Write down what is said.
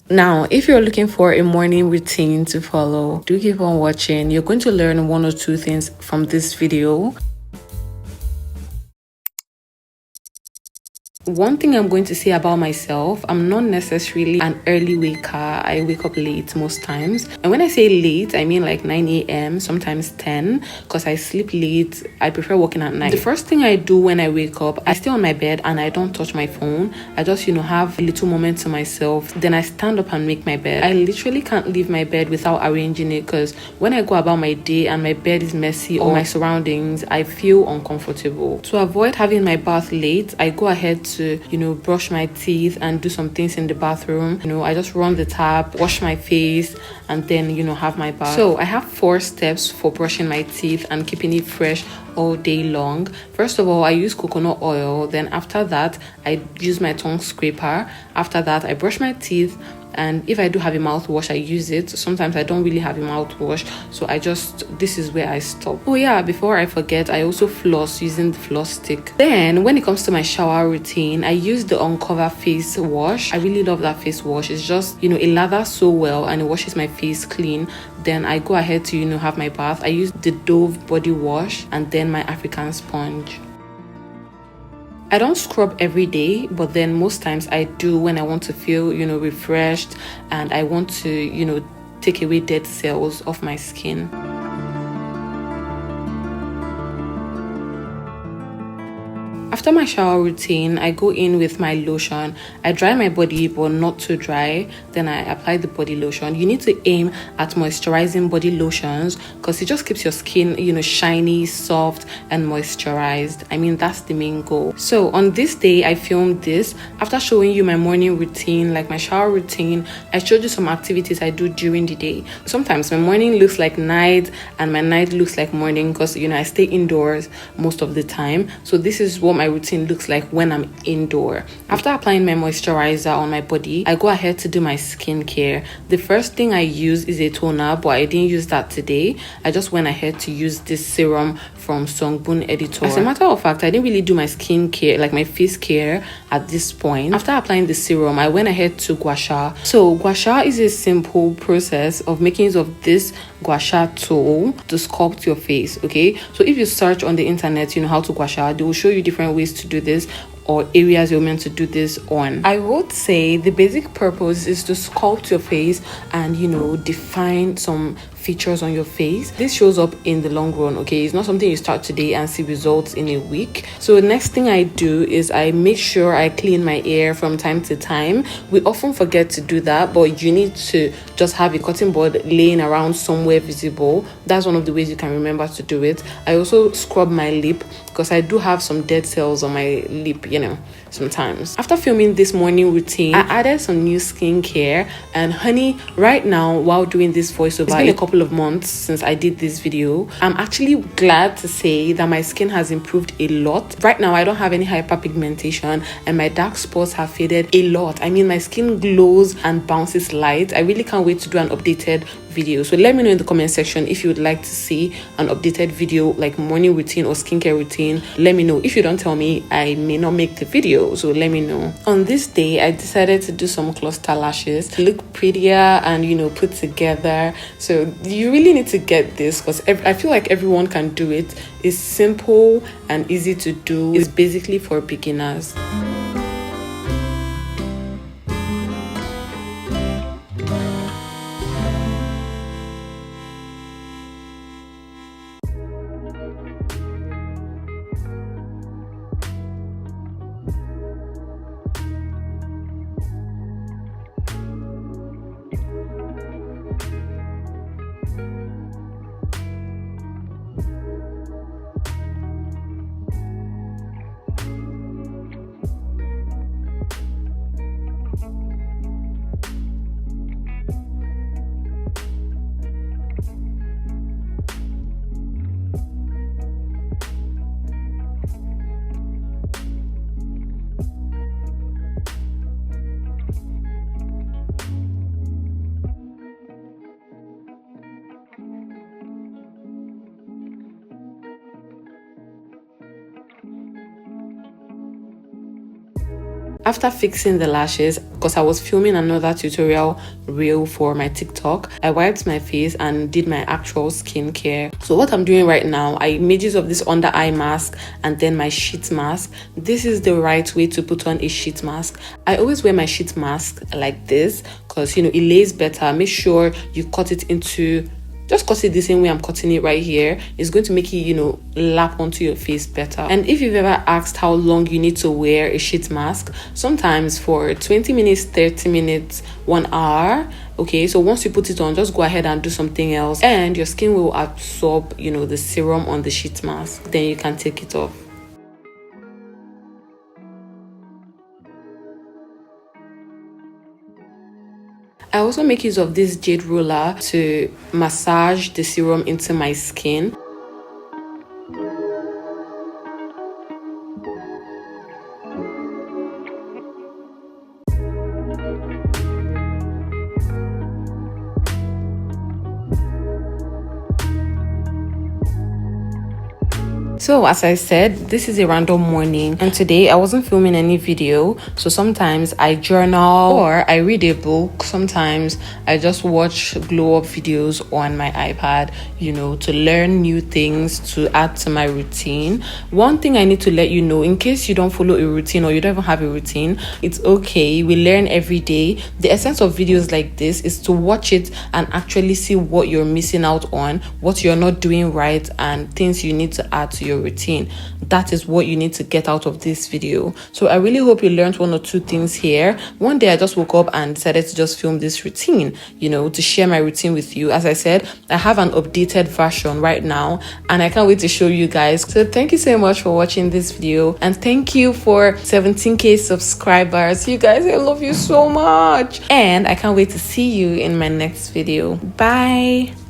Now, if you're looking for a morning routine to follow, do keep on watching. You're going to learn one or two things from this video. One thing I'm going to say about myself, I'm not necessarily an early waker. I wake up late most times. And when I say late, I mean like 9 a.m., sometimes 10, because I sleep late. I prefer working at night. The first thing I do when I wake up, I stay on my bed and I don't touch my phone. I just, have a little moment to myself. Then I stand up and make my bed. I literally can't leave my bed without arranging it, because when I go about my day and my bed is messy or my surroundings, I feel uncomfortable. To avoid having my bath late, I go ahead to brush my teeth and do some things in the bathroom. I just run the tap, wash my face, and then have my bath. So I have 4 steps for brushing my teeth and keeping it fresh all day long. First of all, I use coconut oil. Then after that, I use my tongue scraper. After that, I brush my teeth. And if I do have a mouthwash, I use it. Sometimes I don't really have a mouthwash, so this is where I stop. Oh yeah, before I forget, I also floss using the floss stick. Then when it comes to my shower routine, I use the Uncover face wash. I really love that face wash. It's just, it lathers so well and it washes my face clean. Then I go ahead to, have my bath. I use the Dove body wash and then my African sponge. I don't scrub every day, but then most times I do when I want to feel, refreshed, and I want to, take away dead cells off my skin. After my shower routine, I go in with my lotion. I dry my body, but not too dry. Then I apply the body lotion. You need to aim at moisturizing body lotions because it just keeps your skin, shiny, soft, and moisturized. I mean, that's the main goal. So on this day, I filmed this. After showing you my morning routine, like my shower routine, I showed you some activities I do during the day. Sometimes my morning looks like night and my night looks like morning because, I stay indoors most of the time. So this is what my routine looks like when I'm indoor. After applying my moisturizer on my body, I go ahead to do my skincare. The first thing I use is a toner, but I didn't use that today. I just went ahead to use this serum from Songbun Editor. As a matter of fact, I didn't really do my skincare, like my face care at this point. After applying the serum, I went ahead to gua sha. So gua sha is a simple process of making use of this gua sha tool to sculpt your face, okay? So if you search on the internet, how to gua sha, they will show you different ways to do this or areas you're meant to do this on. I would say the basic purpose is to sculpt your face and define some features on your face. This shows up in the long run, okay? It's not something you start today and see results in a week. So the next thing I do is I make sure I clean my hair from time to time. We often forget to do that, but you need to just have a cotton bud laying around somewhere visible. That's one of the ways you can remember to do it. I also scrub my lip because I do have some dead cells on my lip, sometimes. After filming this morning routine, I added some new skincare, and honey, right now while doing this voiceover, it's been a couple of months since I did this video. I'm actually glad to say that my skin has improved a lot. Right now I don't have any hyperpigmentation and my dark spots have faded a lot. I mean, my skin glows and bounces light. I really can't wait to do an updated video. So let me know in the comment section if you would like to see an updated video like morning routine or skincare routine. Let me know. If you don't tell me, I may not make the video, so let me know. On this day, I decided to do some cluster lashes to look prettier and put together. So you really need to get this because I feel like everyone can do it. It's simple and easy to do. It's basically for beginners. After fixing the lashes, because I was filming another tutorial reel for my TikTok, I wiped my face and did my actual skincare. So what I'm doing right now, I made use of this under eye mask and then my sheet mask. This is the right way to put on a sheet mask. I always wear my sheet mask like this because, you know, it lays better. Make sure you cut it into, just cut it the same way I'm cutting it right here. It's going to make it, you know, lap onto your face better. And if you've ever asked how long you need to wear a sheet mask, sometimes for 20 minutes, 30 minutes, 1 hour. Okay, so once you put it on, just go ahead and do something else and your skin will absorb, you know, the serum on the sheet mask. Then you can take it off. I also make use of this jade roller to massage the serum into my skin. So as I said, this is a random morning and today I wasn't filming any video. So sometimes I journal or I read a book. Sometimes I just watch glow up videos on my iPad, you know, to learn new things to add to my routine. One thing I need to let you know, in case you don't follow a routine or you don't even have a routine, it's okay. We learn every day. The essence of videos like this is to watch it and actually see what you're missing out on, what you're not doing right, and things you need to add to your routine. That is what you need to get out of this video. So I really hope you learned 1 or 2 things here. One day I just woke up and decided to just film this routine, you know, to share my routine with you. As I said, I have an updated version right now and I can't wait to show you guys. So thank you so much for watching this video and thank you for 17k subscribers. You guys, I love you so much and I can't wait to see you in my next video. Bye.